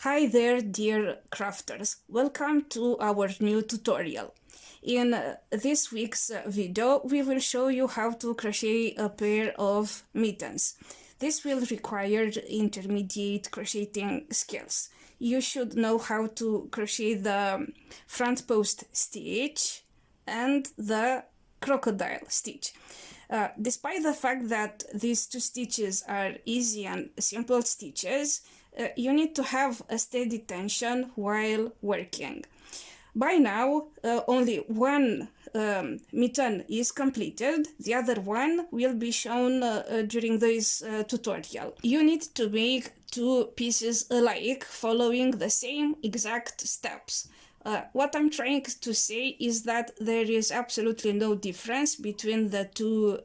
Hi there, dear crafters. Welcome to our new tutorial. In this week's video, we will show you how to crochet a pair of mittens. This will require intermediate crocheting skills. You should know how to crochet the front post stitch and the crocodile stitch. Despite the fact that these two stitches are easy and simple stitches, you need to have a steady tension while working. By now, only one mitten is completed. The other one will be shown during this tutorial. You need to make two pieces alike, following the same exact steps. What I'm trying to say is that there is absolutely no difference between the two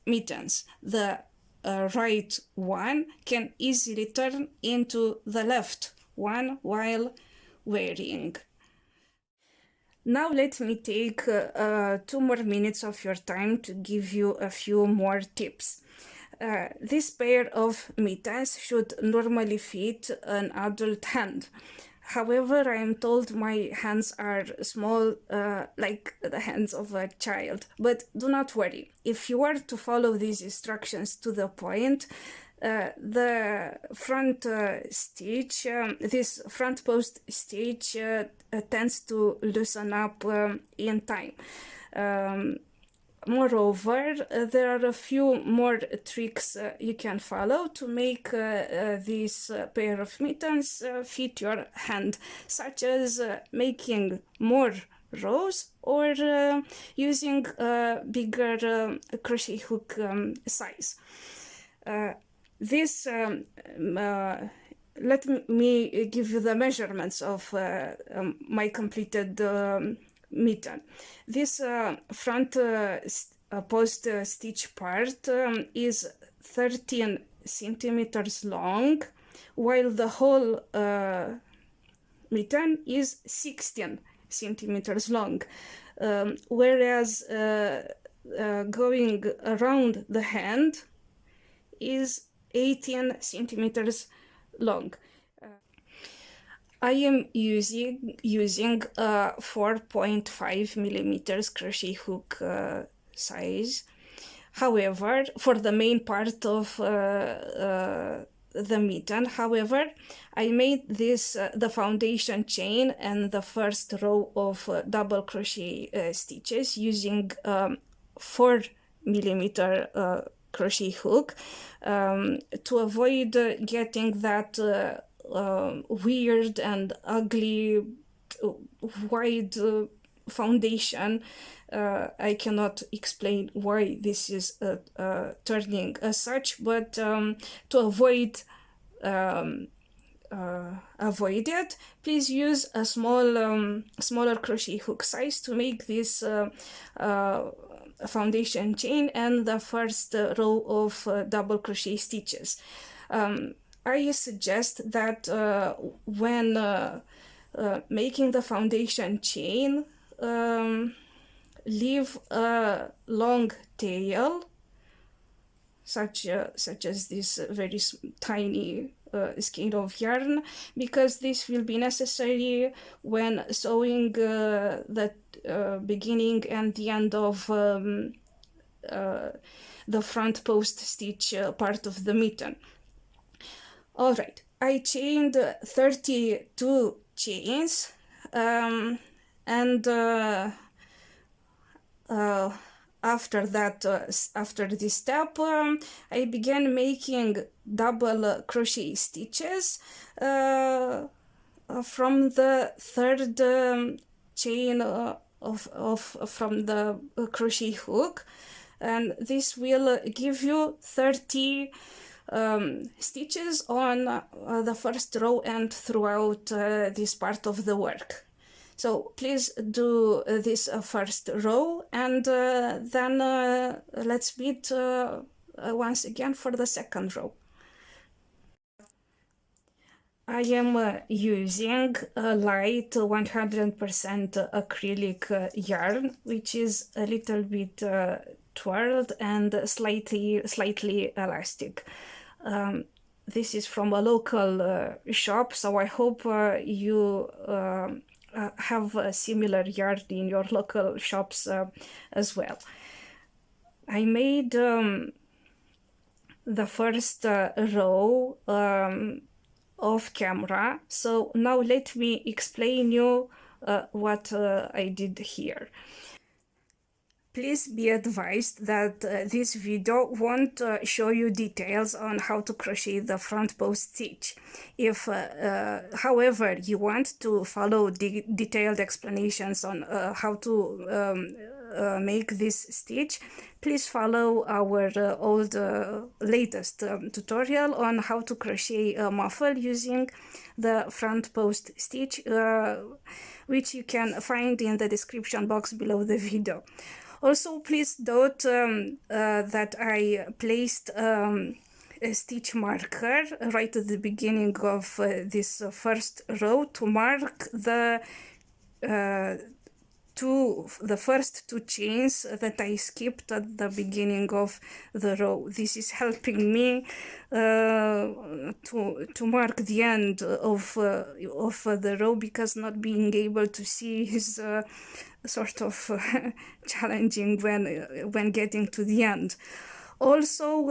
mittens. The right one can easily turn into the left one while wearing. Now let me take 2 more minutes of your time to give you a few more tips. This pair of mittens should normally fit an adult hand. However, I am told my hands are small, like the hands of a child. But do not worry. If you are to follow these instructions to the point, the front stitch, this front post stitch tends to loosen up in time. Moreover, there are a few more tricks you can follow to make this pair of mittens fit your hand, such as making more rows or using a bigger crochet hook size. Let me give you the measurements of my completed mitten. This front post stitch part is 13 centimeters long, while the whole mitten is 16 centimeters long, whereas going around the hand is 18 centimeters long. I am using a 4.5 millimeters crochet hook size. However, for the main part of the mitten, however, I made this the foundation chain and the first row of double crochet stitches using 4 millimeter crochet hook to avoid getting that weird and ugly wide foundation. I cannot explain why this is turning as such, but to avoid it, please use a smaller crochet hook size to make this foundation chain and the first row of double crochet stitches. I suggest that when making the foundation chain, leave a long tail, such as this very tiny skein of yarn, because this will be necessary when sewing the beginning and the end of the front post stitch part of the mitten. All right, I chained 32 chains, and after this step, I began making double crochet stitches from the third chain from the crochet hook, and this will give you 30 stitches on the first row and throughout this part of the work. So please do this first row, and then let's meet once again for the second row. I am using a light 100% acrylic yarn, which is a little bit twirled and slightly elastic. this is from a local shop, so I hope you have a similar yard in your local shops as well. I made the first row off camera, so now let me explain you what I did here. Please be advised that this video won't show you details on how to crochet the front post stitch. If, however, you want to follow detailed explanations on how to make this stitch, please follow our latest tutorial on how to crochet a muffle using the front post stitch, which you can find in the description box below the video. Also, please note that I placed a stitch marker right at the beginning of this first row to mark the first two chains that I skipped at the beginning of the row. This is helping me to mark the end of the row, because not being able to see is sort of challenging when getting to the end. Also,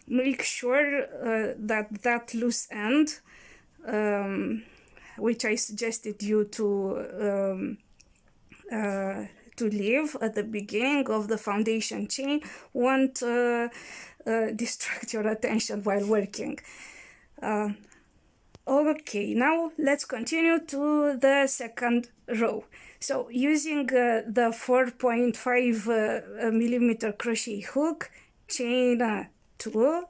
make sure that loose end, which I suggested you to leave at the beginning of the foundation chain, won't distract your attention while working. Okay, now let's continue to the second row. So using the 4.5 millimeter crochet hook, chain 2.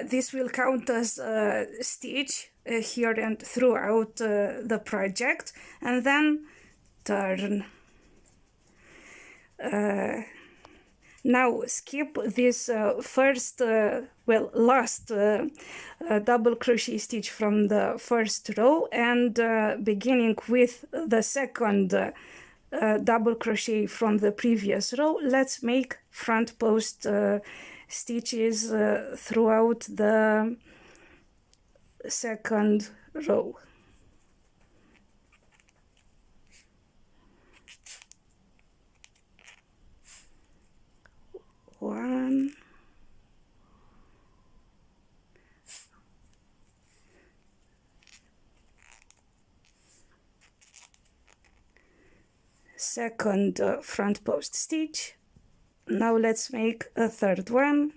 This will count as a stitch here and throughout the project, and then turn. Now skip this last double crochet stitch from the first row, and beginning with the second double crochet from the previous row, let's make front post stitches throughout the second row. One, second front post stitch. Now let's make a third one.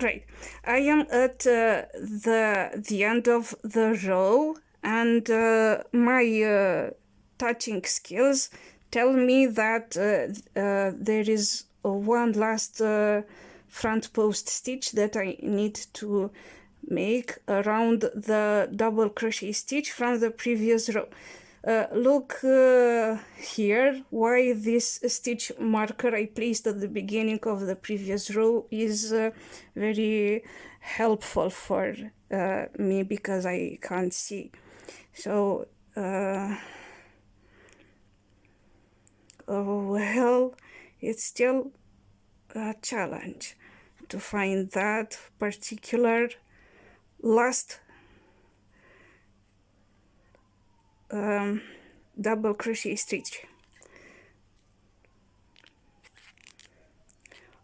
right, I am at the end of the row, and my touching skills tell me that there is one last front post stitch that I need to make around the double crochet stitch from the previous row. Look here why this stitch marker I placed at the beginning of the previous row is very helpful for me because I can't see. So oh well, it's still a challenge to find that particular last double crochet stitch.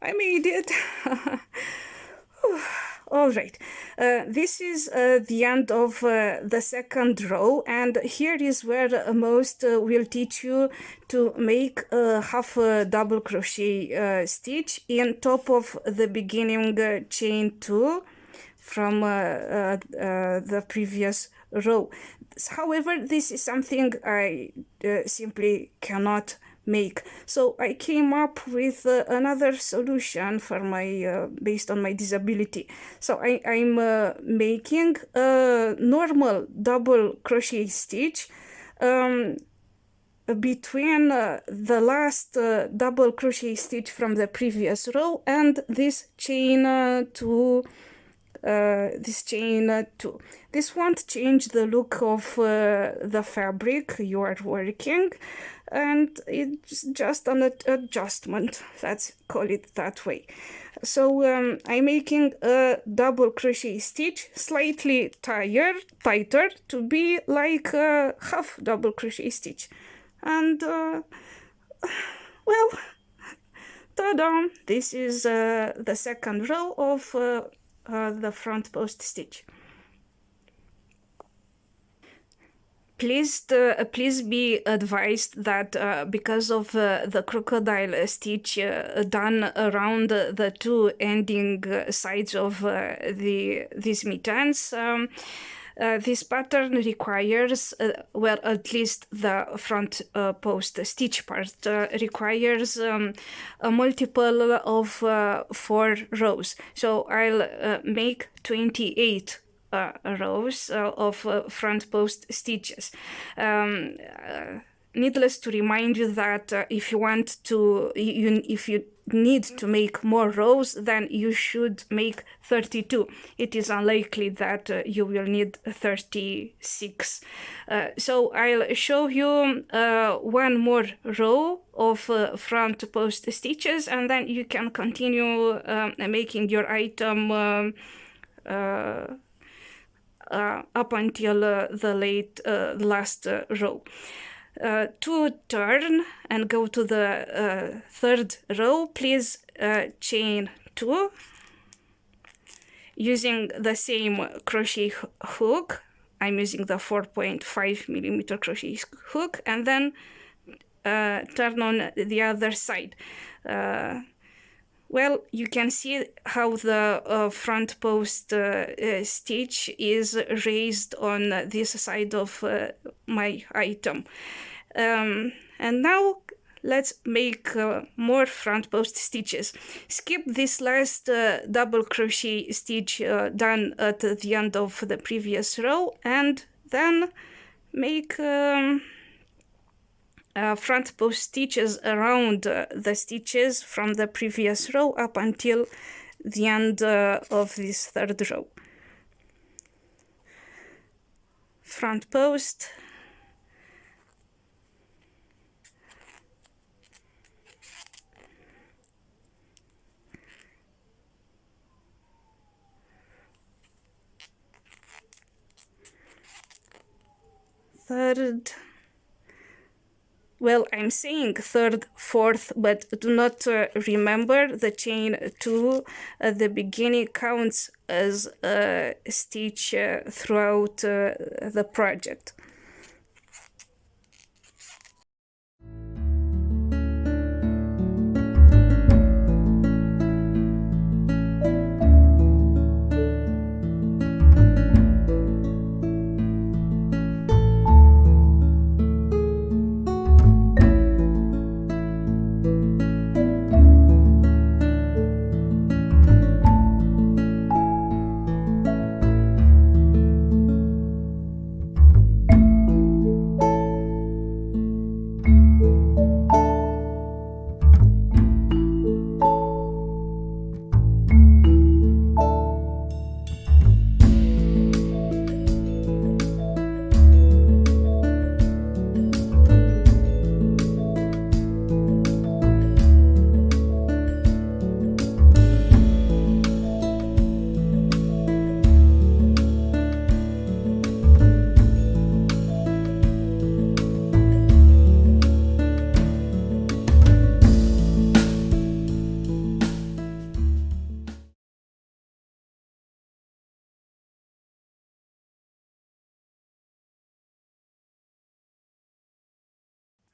I made it. All right, this is the end of the second row, and here is where most will teach you to make a half double crochet stitch in top of the beginning chain 2 from the previous row. However, this is something I simply cannot make. So I came up with another solution for my based on my disability. So I'm making a normal double crochet stitch between the last double crochet stitch from the previous row and this chain 2. This won't change the look of the fabric you are working, and it's just an adjustment, let's call it that way. So I'm making a double crochet stitch slightly tighter to be like a half double crochet stitch, and well, ta-da! This is the second row of the front post stitch. Please be advised that because of the crocodile stitch done around the two ending sides of these mittens, this pattern requires, well, at least the front post stitch part requires a multiple of 4 rows. So I'll make 28 rows of front post stitches. Needless to remind you that if you want to, if you need to make more rows, then you should make 32. It is unlikely that you will need 36. So I'll show you one more row of front post stitches, and then you can continue making your item up until the last row. To turn and go to the third row, please chain 2 using the same crochet hook. I'm using the 4.5 millimeter crochet hook, and then turn on the other side. Well, you can see how the front post stitch is raised on this side of my item. And now let's make more front post stitches. Skip this last double crochet stitch done at the end of the previous row, and then make front post stitches around the stitches from the previous row up until the end of this third row. Front post, third. Well, I'm saying third, fourth, but do not remember the chain 2 at the beginning counts as a stitch throughout the project.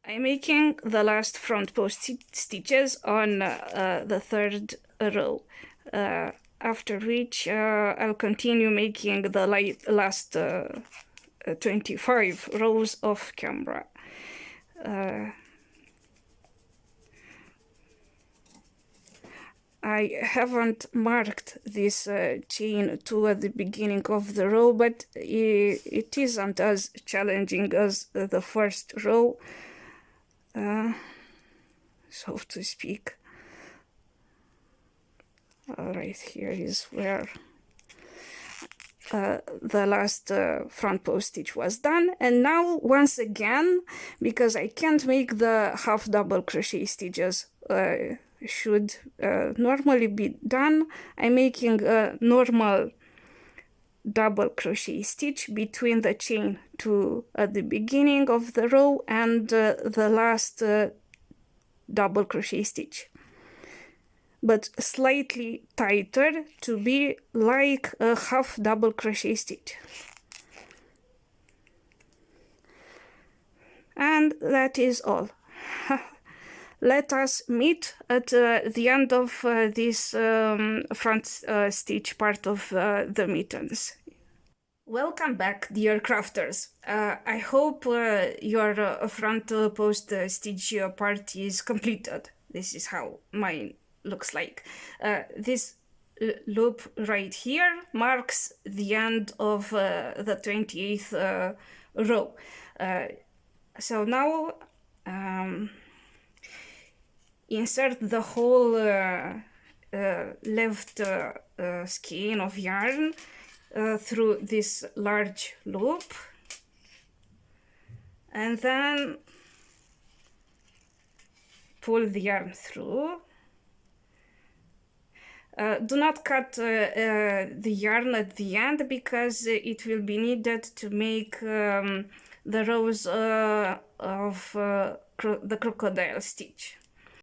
I'm making the last front post stitches on the third row, after which I'll continue making the last 25 rows off camera. I haven't marked this chain 2 at the beginning of the row, but it isn't as challenging as the first row, so to speak. Right here is where the last front post stitch was done, and now once again, because I can't make the half double crochet stitches should normally be done, I'm making a normal double crochet stitch between the chain 2 at the beginning of the row and the last double crochet stitch, but slightly tighter to be like a half double crochet stitch. And that is all. Let us meet at the end of this front stitch part of the mittens. Welcome back, dear crafters. I hope your front post stitch part is completed. This is how mine looks like. This loop right here marks the end of the 28th row. So now insert the whole left skein of yarn through this large loop, and then pull the yarn through. Do not cut the yarn at the end, because it will be needed to make the rows of the crocodile stitch.